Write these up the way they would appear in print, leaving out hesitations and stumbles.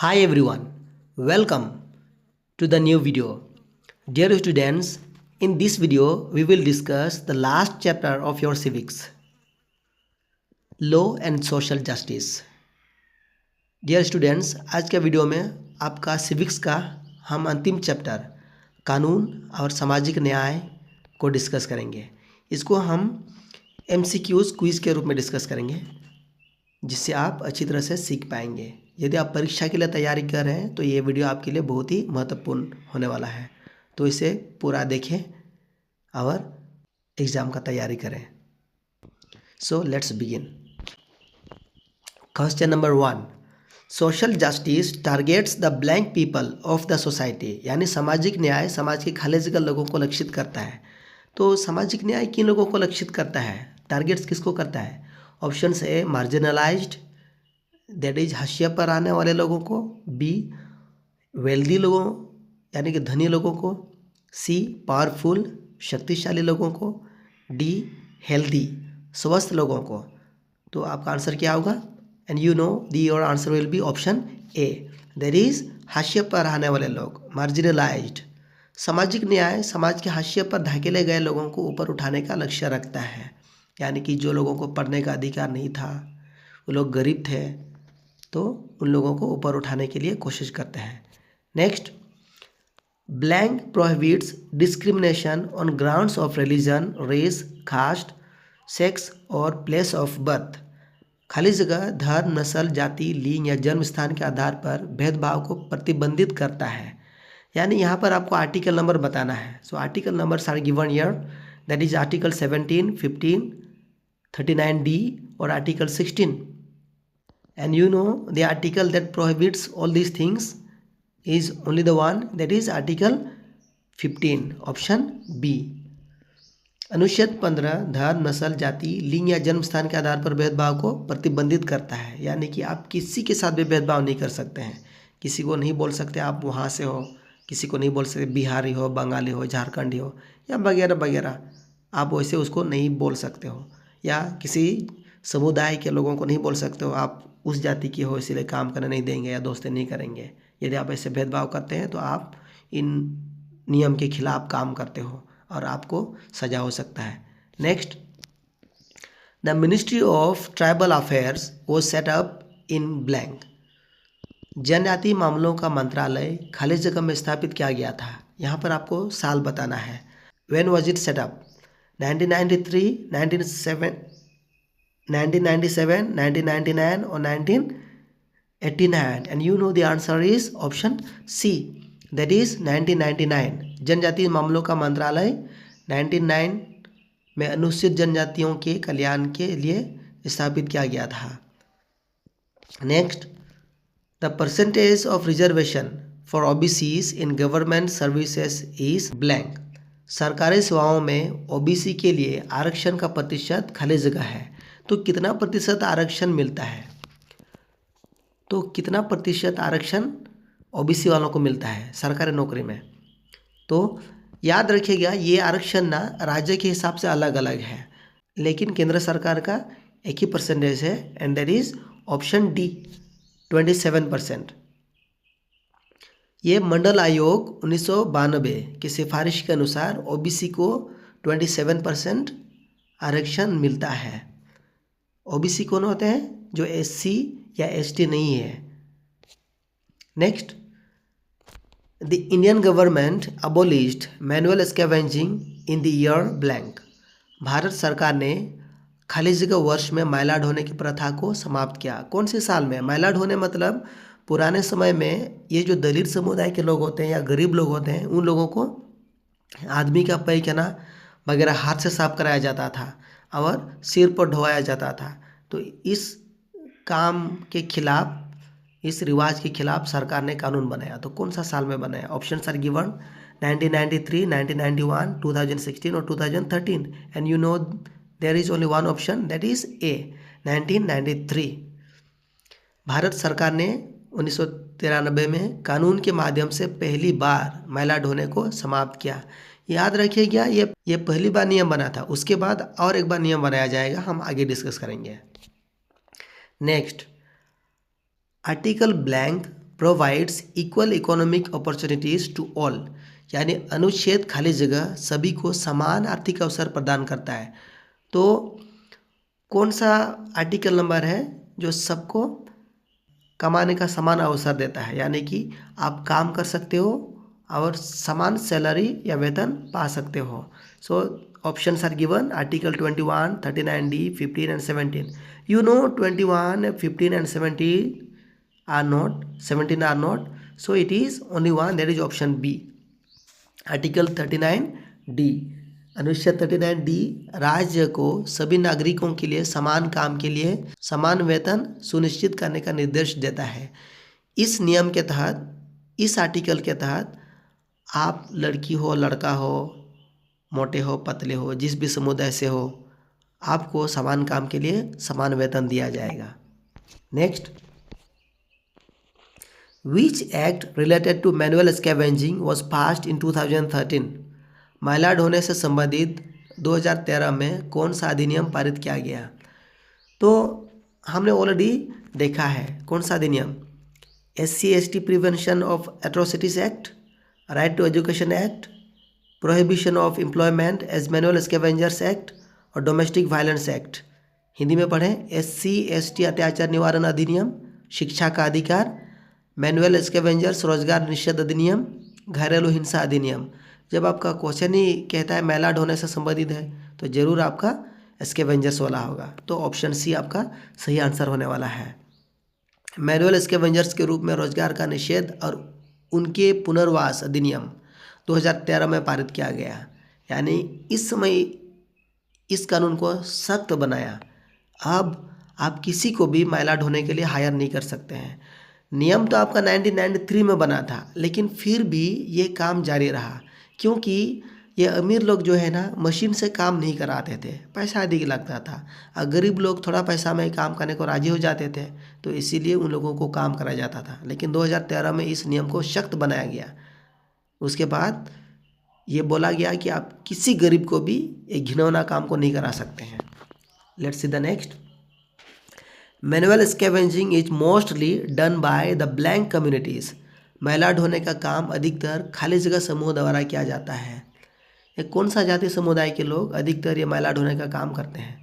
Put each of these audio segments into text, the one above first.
Hi everyone, welcome to the new video. Dear students, in this video we will discuss the last chapter of your civics, Law and Social Justice. Dear students, आज के video में आपका civics का हम अंतिम chapter कानून और सामाजिक न्याय को डिस्कस करेंगे। इसको हम MCQs क्विज के रूप में डिस्कस करेंगे, जिससे आप अच्छी तरह से सीख पाएंगे। यदि आप परीक्षा के लिए तैयारी कर रहे हैं तो ये वीडियो आपके लिए बहुत ही महत्वपूर्ण होने वाला है, तो इसे पूरा देखें और एग्ज़ाम का तैयारी करें। So let's begin. Question number 1, social justice targets the blank people of the society, यानी सामाजिक न्याय समाज के खाले जगह लोगों को लक्षित करता है। तो सामाजिक न्याय किन लोगों को लक्षित करता है, टारगेट्स किसको करता है? Option A marginalised, that is हाशिया पर आने वाले लोगों को, बी वेल्दी लोगों यानी कि धनी लोगों को, सी पावरफुल शक्तिशाली लोगों को, डी हेल्दी स्वस्थ लोगों को। तो आपका आंसर क्या होगा? And you know the your answer will be option A, that is हाशिया पर आने वाले लोग, मार्जिनलाइज्ड। सामाजिक न्याय समाज के हाशिए पर धकेले गए लोगों को ऊपर उठाने का लक्ष्य रखता है, यानी कि जो लोगों को पढ़ने का अधिकार नहीं था, वो लोग गरीब थे, तो उन लोगों को ऊपर उठाने के लिए कोशिश करते हैं। Next, blank prohibits discrimination on grounds of religion, race, caste, sex और प्लेस ऑफ बर्थ। खाली जगह धर्म, नस्ल, जाति, लिंग या जन्म स्थान के आधार पर भेदभाव को प्रतिबंधित करता है। यानी यहाँ पर आपको आर्टिकल नंबर बताना है। So article numbers are given here, that is article 17, 15, 39D और article 16। And you know the article that prohibits all these things is only the one, that is article 15, option B। अनुच्छेद 15 धर्म, नस्ल, जाति, लिंग या जन्म स्थान के आधार पर भेदभाव को प्रतिबंधित करता है। यानी कि आप किसी के साथ भी भेदभाव नहीं कर सकते हैं। किसी को नहीं बोल सकते आप वहाँ से हो, किसी को नहीं बोल सकते बिहारी हो, बंगाली हो, झारखंडी हो या वगैरह वगैरह, आप वैसे उसको नहीं बोल सकते हो। या किसी समुदाय के लोगों को नहीं बोल सकते हो आप उस जाति की हो इसीलिए काम करने नहीं देंगे या दोस्ती नहीं करेंगे। यदि आप ऐसे भेदभाव करते हैं तो आप इन नियम के खिलाफ काम करते हो और आपको सजा हो सकता है। Next, the ministry of tribal affairs was set up in blank. जनजातीय मामलों का मंत्रालय खाली जगह में स्थापित किया गया था। यहाँ पर आपको साल बताना है। When was it set up? 1993, 1997, 1999 और 1989। And you know the answer is option C, that is 1999। जनजातीय मामलों का मंत्रालय 1999 में अनुसूचित जनजातियों के कल्याण के लिए स्थापित किया गया था। Next, the percentage of reservation for OBCs in government services is blank. सरकारी सेवाओं में OBC के लिए आरक्षण का प्रतिशत खाली जगह है। तो कितना प्रतिशत आरक्षण मिलता है? तो कितना प्रतिशत आरक्षण OBC वालों को मिलता है सरकारी नौकरी में? तो याद रखिएगा, ये आरक्षण ना राज्य के हिसाब से अलग अलग है, लेकिन केंद्र सरकार का एक ही परसेंटेज है, and that is option D, 27%। ये मंडल आयोग 1992 की सिफारिश के अनुसार OBC को 27% आरक्षण मिलता है। OBC कौन होते हैं? जो SC या ST नहीं है। Next, the Indian government abolished manual scavenging in the year blank. Bharat सरकार ने खाली जगह वर्ष में मैला ढोने की प्रथा को समाप्त किया। कौन से साल में? मैला ढोने मतलब पुराने समय में ये जो दलित समुदाय के लोग होते हैं या गरीब लोग होते हैं, उन लोगों को आदमी का पैखाना वगैरह हाथ से साफ कराया जाता था और सिर पर ढोवाया जाता था। तो इस काम के खिलाफ, इस रिवाज के खिलाफ सरकार ने कानून बनाया। तो कौन सा साल में बनाया? ऑप्शंस आर गिवन, 1993, 1991, 2016 और 2013। And you know there is only one option, that is A, 1993। Bharat सरकार ने 1993 में कानून के माध्यम से पहली बार मैला ढोने को समाप्त किया। याद रखिएगा, ये पहली बार नियम बना था, उसके बाद और एक बार नियम बनाया जाएगा, हम आगे डिस्कस करेंगे। Next, article blank provides equal economic opportunities to all, यानी अनुच्छेद खाली जगह सभी को समान आर्थिक अवसर प्रदान करता है। तो कौन सा आर्टिकल नंबर है जो सबको कमाने का समान अवसर देता है, यानी कि आप काम कर सकते हो और समान सैलरी या वेतन पा सकते हो। So options are given, article 21, 39D, 15 and 17. You know 21, 15 and 17 are not. So it is only one, that is option B. Article 39D, अनुच्छेद 39D राज्य को सभी नागरिकों के लिए समान काम के लिए समान वेतन सुनिश्चित करने का निर्देश देता है। इस नियम के तहत, इस आर्टिकल के तहत आप लड़की हो, लड़का हो, मोटे हो, पतले हो, जिस भी समुदाय से हो, आपको समान काम के लिए समान वेतन दिया जाएगा। Next, which act related to manual scavenging was passed in 2013? महिला ढोने से संबंधित 2013 में कौन सा अधिनियम पारित किया गया? तो हमने ऑलरेडी देखा है कौन सा अधिनियम, SC/ST prevention of atrocities act, right to education act, prohibition of employment as manual scavengers act और डोमेस्टिक वायलेंस एक्ट। हिंदी में पढ़ें, SC/ST अत्याचार निवारण अधिनियम, शिक्षा का अधिकार, मैनुअल स्कैवेंजर्स रोजगार निषेध अधिनियम, घरेलू हिंसा अधिनियम। जब आपका क्वेश्चन ही कहता है महिला ढोने से संबंधित है तो जरूर आपका स्कैवेंजर्स वाला होगा। तो ऑप्शन सी आपका सही आंसर होने वाला है। मैनुअल स्कैवेंजर्स के रूप में रोजगार का निषेध और उनके पुनर्वास अधिनियम 2013 में पारित किया गया, यानी इस समय इस कानून को सख्त बनाया। अब आप किसी को भी महिला ढोने के लिए हायर नहीं कर सकते हैं। नियम तो आपका 1993 में बना था, लेकिन फिर भी ये काम जारी रहा, क्योंकि ये अमीर लोग जो है ना मशीन से काम नहीं कराते थे, पैसा अधिक लगता था, और गरीब लोग थोड़ा पैसा में काम करने को राजी हो जाते थे, तो इसीलिए उन लोगों को काम कराया जाता था। लेकिन 2013 में इस नियम को सख्त बनाया गया। उसके बाद ये बोला गया कि आप किसी गरीब को भी एक घिनौना काम को नहीं करा सकते हैं। Let's see the next. Manual scavenging is mostly done by the blank communities. महिला ढोने का काम अधिकतर खाली जगह समूह द्वारा किया जाता है। ये कौन सा जाति समुदाय के लोग अधिकतर ये महिला ढोने का काम करते हैं?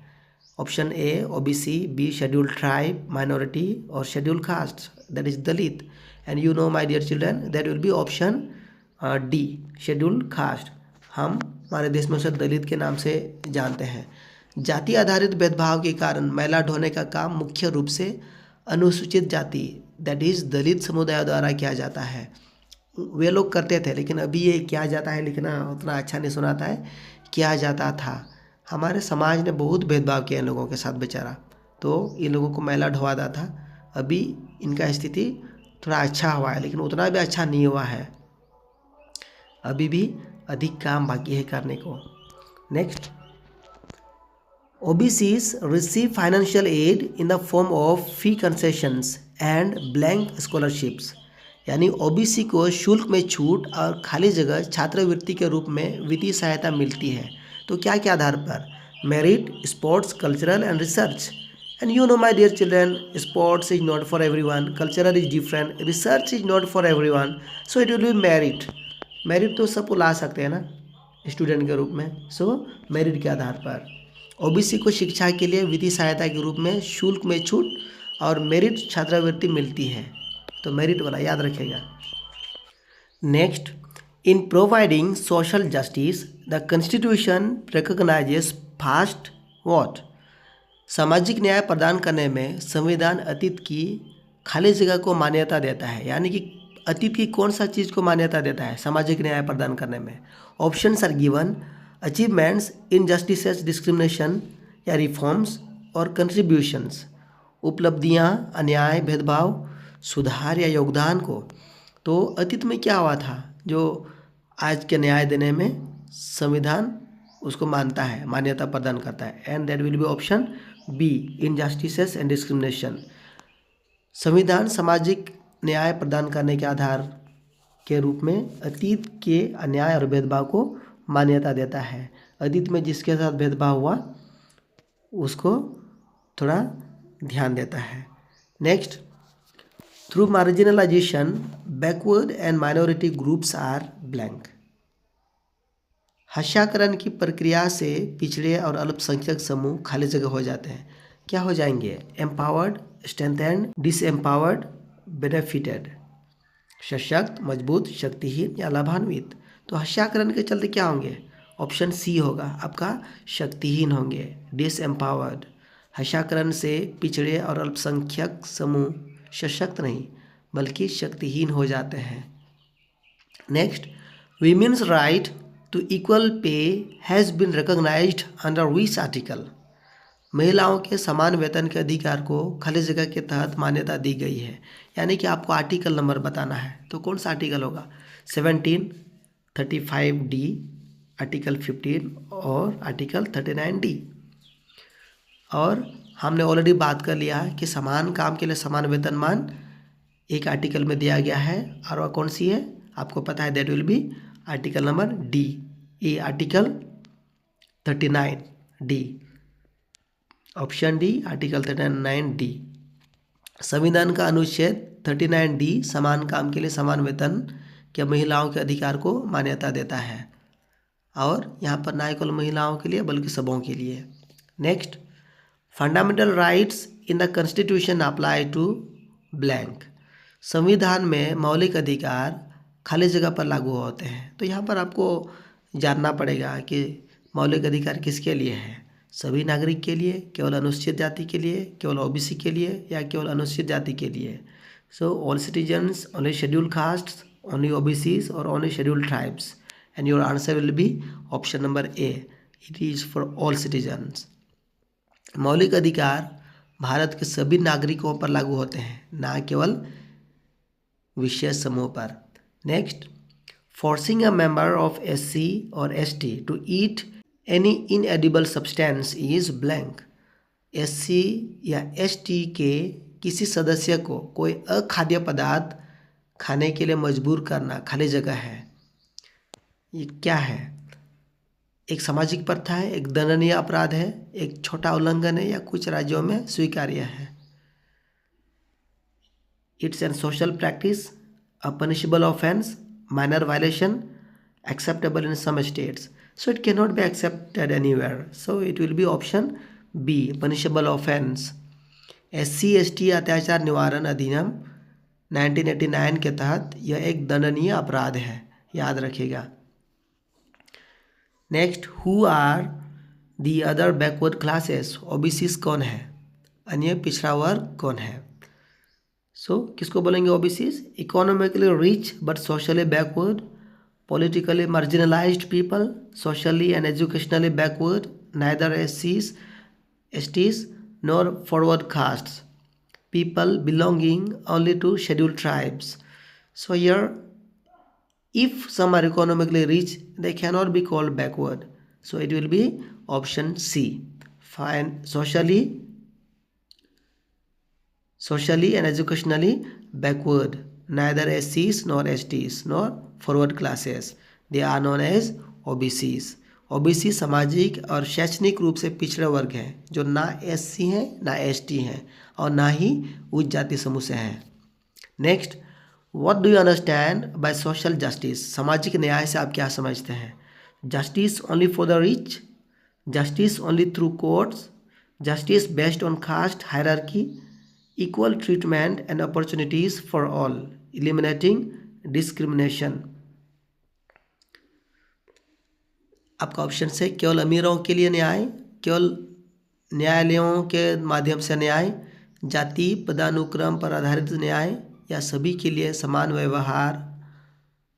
Option A OBC, B schedule tribe, minority और schedule caste, that is Dalit. And you know my dear children, that will be option D, schedule caste. हम हमारे देश में उसे दलित के नाम से जानते हैं। जाति आधारित भेदभाव के कारण महिला ढोने का काम मुख्य रूप से अनुसूचित जाति, दैट इज दलित समुदाय द्वारा किया जाता है। वे लोग करते थे, लेकिन अभी ये किया जाता है लिखना उतना अच्छा नहीं सुनाता है, किया जाता था। हमारे समाज ने बहुत भेदभाव किया इन लोगों के साथ बेचारा, तो इन लोगों को महिला ढोवाता था। अभी इनका स्थिति थोड़ा अच्छा हुआ है, लेकिन उतना भी अच्छा नहीं हुआ है, अभी भी अधिक काम बाकी है करने को। Next, OBCs receive financial aid in the form of fee concessions and blank scholarships, यानी OBC को शुल्क में छूट और खाली जगह छात्रवृत्ति के रूप में वित्तीय सहायता मिलती है। तो क्या क्या आधार पर? Merit, sports, cultural and research. And you know my dear children, sports is not for everyone, cultural is different, research is not for everyone, so it will be merit. Merit तो सबको ला सकते हैं ना स्टूडेंट के रूप में, सो merit के आधार पर। OBC को शिक्षा के लिए वित्तीय सहायता के रूप में शुल्क में छूट और मेरिट छात्रवृत्ति मिलती है, तो मेरिट वाला याद रखिएगा। Next, in providing social justice the constitution recognises fast what? सामाजिक न्याय प्रदान करने में संविधान अतीत की खाली जगह को मान्यता देता है, यानी कि अतीत की कौन सा चीज़ को मान्यता देता है सामाजिक न्याय प्रदान करने में? Options are given, achievements, injustices, discrimination या रिफॉर्म्स और कंट्रीब्यूशंस, उपलब्धियां, अन्याय, भेदभाव, सुधार या योगदान को। तो अतीत में क्या हुआ था जो आज के न्याय देने में संविधान उसको मानता है, मान्यता प्रदान करता है? And that will be option B, injustices and discrimination. संविधान सामाजिक न्याय प्रदान करने के आधार के रूप में अतीत के अन्याय और भेदभाव को मान्यता देता है। अतीत में जिसके साथ भेदभाव हुआ उसको थोड़ा ध्यान देता है। Next, through marginalisation backward and minority groups are blank. हस्तांतरण की प्रक्रिया से पिछड़े और अल्पसंख्यक समूह खाली जगह हो जाते हैं। क्या हो जाएंगे? Empowered, strengthened, disempowered, benefited. सशक्त, मजबूत, शक्तिहीन या लाभान्वित। तो हस्तांतरण के चलते क्या होंगे? ऑप्शन सी होगा आपका, शक्तिहीन होंगे, डिसएम्पावर्ड। हस्तांतरण से पिछड़े और अल्पसंख्यक समूह सशक्त नहीं बल्कि शक्तिहीन हो जाते हैं। Next, women's right to equal pay has been recognised under which article. महिलाओं के समान वेतन के अधिकार को खाली जगह के तहत मान्यता दी गई है। यानी कि आपको आर्टिकल नंबर बताना है, तो कौन सा आर्टिकल होगा? 17, 35D, आर्टिकल 15 और आर्टिकल 39D। और हमने ऑलरेडी बात कर लिया है कि समान काम के लिए समान वेतनमान एक आर्टिकल में दिया गया है, और वह कौन सी है आपको पता है? That will be article number D. ये article 39D, option D, article 39D। संविधान का अनुच्छेद 39D समान काम के लिए समान वेतन के महिलाओं के अधिकार को मान्यता देता है, और यहाँ पर ना केवल महिलाओं के लिए बल्कि सबों के लिए। Next, fundamental rights in the constitution apply to blank. संविधान में मौलिक अधिकार खाली जगह पर लागू होते हैं। तो यहाँ पर आपको जानना पड़ेगा कि मौलिक अधिकार किसके लिए है? सभी नागरिक के लिए, केवल अनुसूचित जाति के लिए, केवल ओबीसी के लिए, या केवल अनुसूचित जाति के लिए? So all citizens, only schedule caste, only OBCs और only schedule tribes. And your answer will be option number A, it is for all citizens. मौलिक अधिकार भारत के सभी नागरिकों पर लागू होते हैं, ना केवल विशेष समूह पर। Next, forcing a member of SC और ST to eat any inedible substance is blank. SC या ST के किसी सदस्य को कोई अखाद्य पदार्थ खाने के लिए मजबूर करना खाली जगह है। ये क्या है? एक सामाजिक प्रथा है, एक दंडनीय अपराध है, एक छोटा उल्लंघन है, या कुछ राज्यों में स्वीकार्य है? It's an social practice, a punishable offense, minor violation, acceptable in some states. So it cannot be accepted anywhere. So it will be option B, punishable offense. SC/ST अत्याचार निवारण अधिनियम 1989 के तहत यह एक दंडनीय अपराध है, याद रखिएगा। Next, who are the other backward classes. OBCs कौन है? अन्य पिछड़ा वर्ग कौन है? किसको बोलेंगे OBCs? Economically rich but socially backward, politically marginalised people, socially and educationally backward, neither SCs, STs nor forward castes, people belonging only to scheduled tribes. So here, if some are economically rich, they cannot be called backward. So it will be option C. Fine. Socially and educationally backward, neither SCs nor STs nor forward classes, they are known as OBCs. OBC सामाजिक और शैक्षणिक रूप से पिछड़े वर्ग हैं, जो ना SC हैं ना ST हैं और ना ही उच्च जाति समूह से हैं। Next, what do you understand by social justice. सामाजिक न्याय से आप क्या समझते हैं? Justice only for the rich, justice only through courts, justice based on caste hierarchy, equal treatment and opportunities for all, eliminating discrimination। आपका ऑप्शन से केवल अमीरों के लिए न्याय, केवल न्यायालयों के माध्यम से न्याय, जाति पदानुक्रम पर आधारित न्याय, या सभी के लिए समान व्यवहार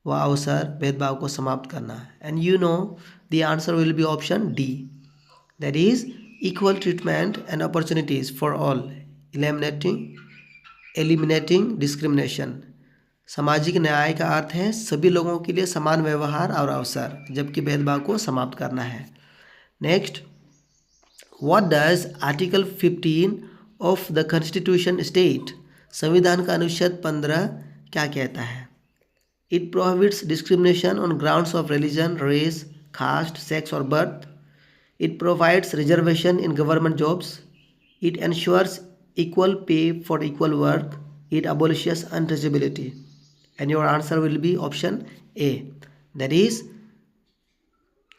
व अवसर भेदभाव को समाप्त करना। And you know the answer will be option D, that is equal treatment and opportunities for all, eliminating discrimination. सामाजिक न्याय का अर्थ है सभी लोगों के लिए समान व्यवहार और अवसर, जबकि भेदभाव को समाप्त करना है। Next, what does article 15 of the constitution state. संविधान का अनुच्छेद 15 क्या कहता है? It prohibits discrimination on grounds of religion, race, caste, sex और birth. It provides reservation in government jobs. It ensures equal pay for equal work, It abolishes untouchability. And your answer will be option A. That is,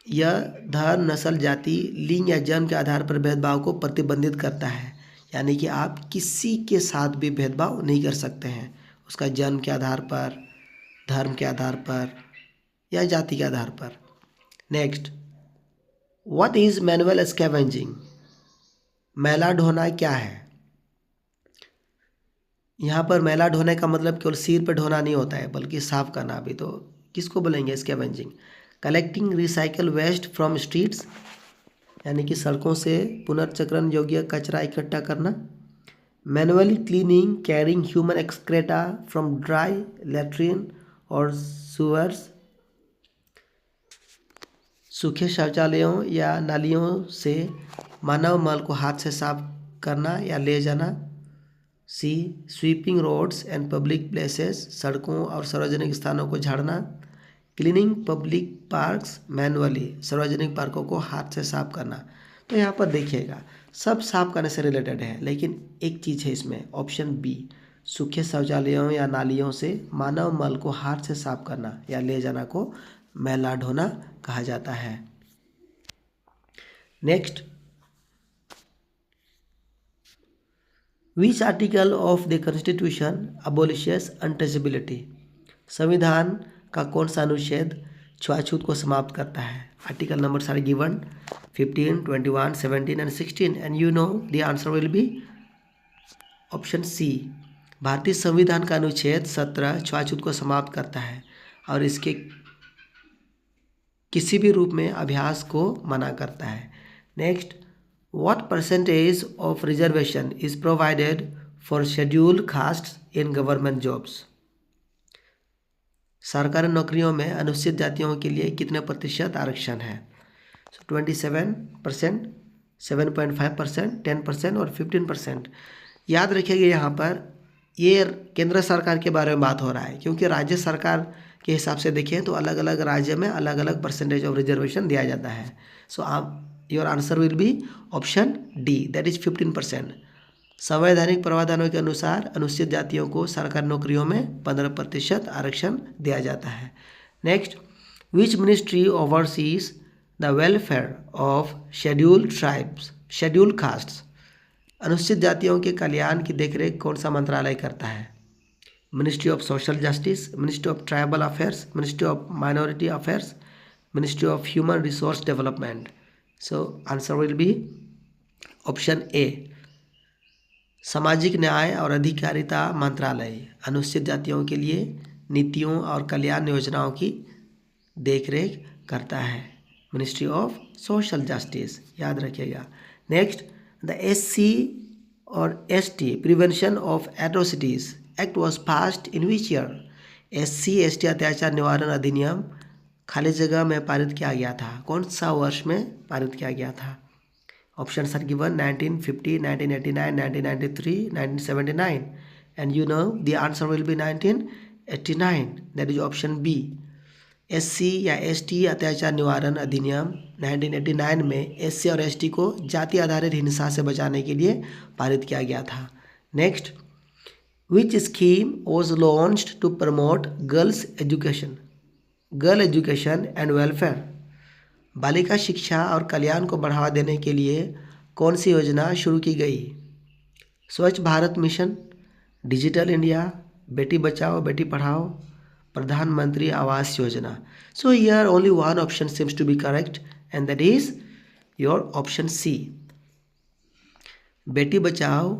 यह धर्म, नस्ल, जाति, लिंग या जन्म के आधार पर भेदभाव को प्रतिबंधित करता है। यानी कि आप किसी के साथ भी भेदभाव नहीं कर सकते हैं, उसका जन्म के आधार पर, धर्म के आधार पर या जाति के आधार पर। Next, what is manual scavenging? मैला ढोना क्या है? यहाँ पर मैला ढोने का मतलब केवल सिर पर ढोना नहीं होता है, बल्कि साफ करना भी। तो किसको बोलेंगे scavenging? Collecting recycle waste from streets, यानी कि सड़कों से पुनर्चक्रण योग्य कचरा इकट्ठा करना। Manually cleaning carrying human excreta from dry latrine और सुअर्स, सूखे शौचालयों या नालियों से मानव मल को हाथ से साफ करना या ले जाना। C, sweeping roads and public places, सड़कों और सार्वजनिक स्थानों को झाड़ना। क्लीनिंग पब्लिक पार्क्स मैनुअली, सार्वजनिक पार्कों को हाथ से साफ करना। तो यहाँ पर देखिएगा सब साफ करने से रिलेटेड है, लेकिन एक चीज़ है इसमें, ऑप्शन बी, सूखे शौचालयों या नालियों से मानव मल को हाथ से साफ करना या ले जाना को मैला ढोना कहा जाता है। Next, which article of the constitution abolishes untouchability? संविधान का कौन सा अनुच्छेद छुआछूत को समाप्त करता है? Article numbers are given 15, 21, 17 and 16 and you know the answer will be option C. भारतीय संविधान का अनुच्छेद 17 छुआछूत को समाप्त करता है और इसके किसी भी रूप में अभ्यास को मना करता है। Next, what percentage of reservation is provided for scheduled castes in government jobs? सरकारी नौकरियों में अनुसूचित जातियों के लिए कितने प्रतिशत आरक्षण है? 27%, 7.5%, 10% और 15%। याद रखिएगा यहाँ पर ये केंद्र सरकार के बारे में बात हो रहा है, क्योंकि राज्य सरकार के हिसाब से देखें तो अलग अलग राज्य में अलग अलग परसेंटेज ऑफ रिजर्वेशन दिया जाता है। सो आप your answer will be option D, that is 15%। संवैधानिक प्रावधानों के अनुसार अनुसूचित जातियों को सरकारी नौकरियों में 15% आरक्षण दिया जाता है। Next, which ministry overseas the welfare of scheduled tribes, scheduled castes? अनुसूचित जातियों के कल्याण की देखरेख कौन सा मंत्रालय करता है? Ministry of social justice, ministry of tribal affairs, ministry of minority affairs, ministry of human resource development. So answer will be option A, सामाजिक न्याय और अधिकारिता मंत्रालय अनुसूचित जातियों के लिए नीतियों और कल्याण योजनाओं की देखरेख करता है। मिनिस्ट्री ऑफ सोशल जस्टिस, याद रखिएगा। नेक्स्ट, द SC और ST prevention of atrocities act was passed in which year? SC ST अत्याचार निवारण अधिनियम खाली जगह में पारित किया गया था, कौन सा वर्ष में पारित किया गया था? Options are given 1950, 1989, 1993, 1979 and you know the answer will be 1989, that is option B। SC या ST अत्याचार निवारण अधिनियम 1989 में SC और ST को जाति आधारित हिंसा से बचाने के लिए पारित किया गया था। Next, which scheme was launched to promote girls education, girl education and welfare? बालिका शिक्षा और कल्याण को बढ़ावा देने के लिए कौन सी योजना शुरू की गई? स्वच्छ भारत मिशन, डिजिटल इंडिया, बेटी बचाओ बेटी पढ़ाओ, प्रधानमंत्री आवास योजना। So here only one option seems to be correct and that is your option C. बेटी बचाओ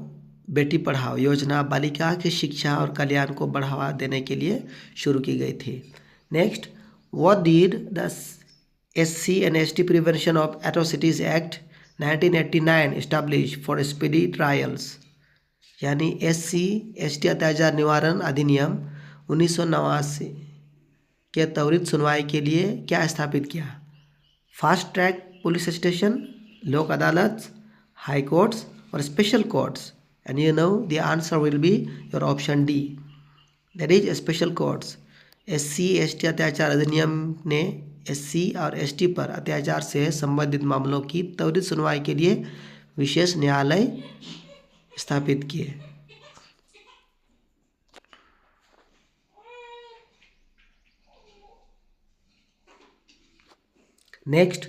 बेटी पढ़ाओ योजना बालिका की शिक्षा और कल्याण को बढ़ावा देने के लिए शुरू की गई थी। Next, what did the SC and ST Prevention of Atrocities Act 1989 established for speedy trials? यानी SC ST अत्याचार निवारण अधिनियम 1989 के त्वरित सुनवाई के लिए क्या स्थापित किया? फास्ट ट्रैक पुलिस स्टेशन, लोक अदालत, हाई कोर्ट्स और special courts. And you know the answer will be your option D, that is special courts. SC ST अत्याचार अधिनियम ने SC और ST पर अत्याचार से संबंधित मामलों की त्वरित सुनवाई के लिए विशेष न्यायालय स्थापित किए। Next,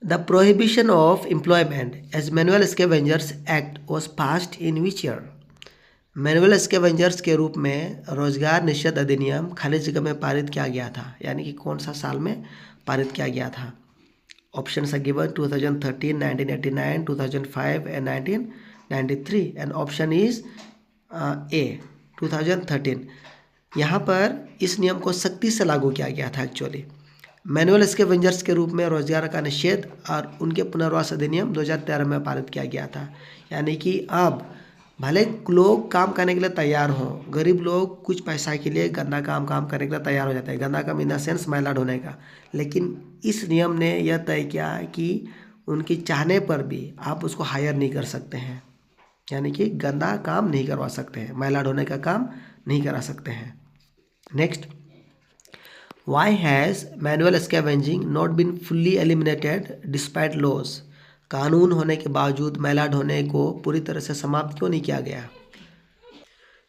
the prohibition of employment as manual scavengers act was passed in which year? Manual scavengers के रूप में रोजगार निषेध अधिनियम खाली जगह में पारित किया गया था, यानी कि कौन सा साल में पारित किया गया था? Options are given 2013, 1989, 2005 and 1993 and option is A 2013। यहाँ पर इस नियम को सख्ती से लागू किया गया था एक्चुअली। मैनुअल स्कैवेंजर्स के रूप में रोजगार का निषेध और उनके पुनर्वास अधिनियम 2013 में पारित किया गया था। यानी कि अब भले लोग काम करने के लिए तैयार हों, गरीब लोग कुछ पैसा के लिए गंदा काम करने के लिए तैयार हो जाते हैं, गंदा काम इन द सेंस मैला ढोने का, लेकिन इस नियम ने यह तय किया कि उनकी चाहने पर भी आप उसको हायर नहीं कर सकते हैं, यानी कि गंदा काम नहीं करवा सकते हैं, मैला ढोने का काम नहीं करा सकते हैं। Next, why has manual scavenging not been fully eliminated despite laws? कानून होने के बावजूद मैला ढोने को पूरी तरह से समाप्त क्यों नहीं किया गया?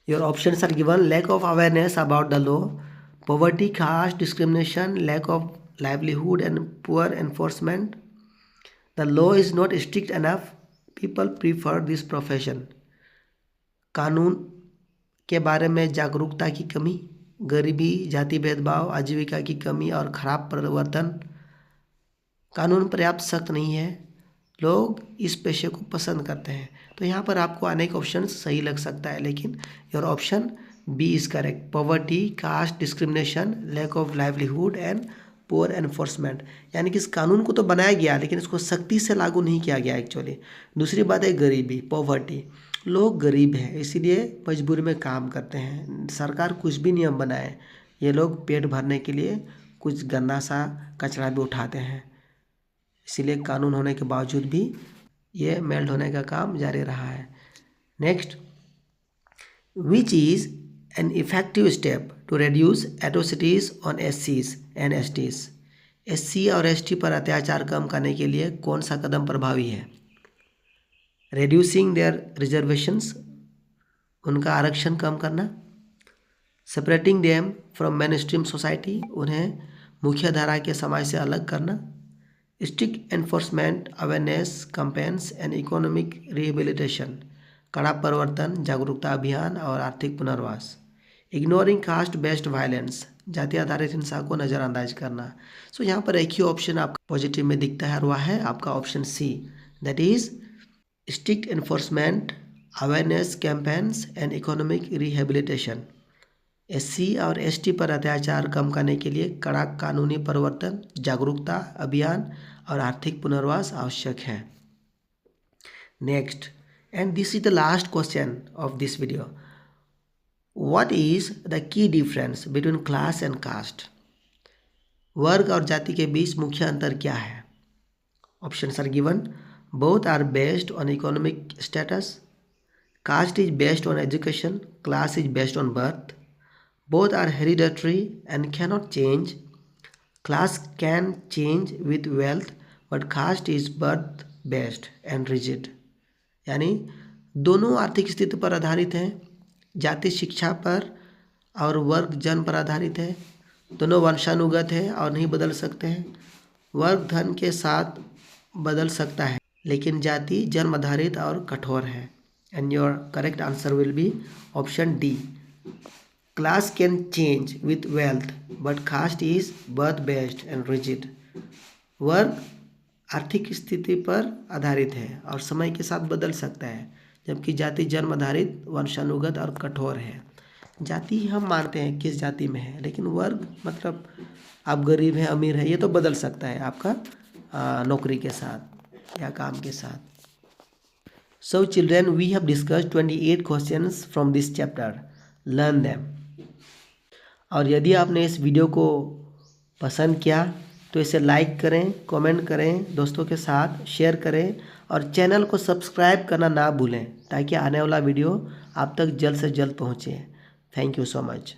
Your options are given, lack of awareness about the law, poverty, caste discrimination, lack of livelihood and poor enforcement, the law is not strict enough, people prefer this profession। कानून के बारे में जागरूकता की कमी, गरीबी, जाति भेदभाव, आजीविका की कमी और खराब प्रवर्तन, कानून पर्याप्त सख्त नहीं है, लोग इस पेशे को पसंद करते हैं। तो यहाँ पर आपको अनेक ऑप्शन सही लग सकता है, लेकिन your option B is correct, poverty, caste discrimination, lack of livelihood and poor enforcement. यानी कि इस कानून को तो बनाया गया लेकिन इसको सख्ती से लागू नहीं किया गया एक्चुअली। दूसरी बात है गरीबी, पॉवर्टी, लोग गरीब हैं इसीलिए मजबूरी में काम करते हैं, सरकार कुछ भी नियम बनाए ये लोग पेट भरने के लिए कुछ गंदा सा कचरा भी उठाते हैं, इसीलिए कानून होने के बावजूद भी ये मेल्ट होने का काम जारी रहा है। Next, which is an effective step to reduce atrocities on SCs and STs? SC और ST पर अत्याचार कम करने के लिए कौन सा कदम प्रभावी है? Reducing their reservations, उनका आरक्षण कम करना, separating them from mainstream society, उन्हें मुख्य धारा के समाज से अलग करना, strict enforcement, awareness campaigns and economic rehabilitation, कड़ा प्रवर्तन, जागरूकता अभियान और आर्थिक पुनर्वास, इग्नोरिंग कास्ट बेस्ड वायलेंस, जाति आधारित हिंसा को नज़रअंदाज करना। सो यहाँ पर एक ही ऑप्शन आपका पॉजिटिव में दिखता है और वह है आपका option C, that is strict enforcement, awareness campaigns and economic rehabilitation. SC और ST पर अत्याचार कम करने के लिए कड़ा कानूनी परिवर्तन, जागरूकता अभियान और आर्थिक पुनर्वास आवश्यक है। Next, and this is the last question of this video, what is the key difference between class and caste? वर्ग और जाति के बीच मुख्य अंतर क्या है? Options are given, both are based on economic status, caste is based on education, class is based on birth, both are hereditary and cannot change, class can change with wealth but caste is birth based and rigid। यानी दोनों आर्थिक स्थिति पर आधारित हैं, जाति शिक्षा पर और वर्ग जन्म पर आधारित है, दोनों वंशानुगत है और नहीं बदल सकते हैं। वर्ग धन के साथ बदल सकता है लेकिन जाति जन्म आधारित और कठोर है। And your correct answer will be option D, class can change with wealth but caste is birth based and rigid. वर्ग आर्थिक स्थिति पर आधारित है और समय के साथ बदल सकता है, जबकि जाति जन्म आधारित, वंशानुगत और कठोर है। जाति हम मानते हैं किस जाति में है, लेकिन वर्ग मतलब आप गरीब हैं अमीर है ये तो बदल सकता है आपका नौकरी के साथ या काम के साथ। So children, we have discussed 28 questions from this chapter, learn them. और यदि आपने इस वीडियो को पसंद किया तो इसे लाइक करें, कमेंट करें, दोस्तों के साथ शेयर करें और चैनल को सब्सक्राइब करना ना भूलें ताकि आने वाला वीडियो आप तक जल्द से जल्द पहुँचे। Thank you so much.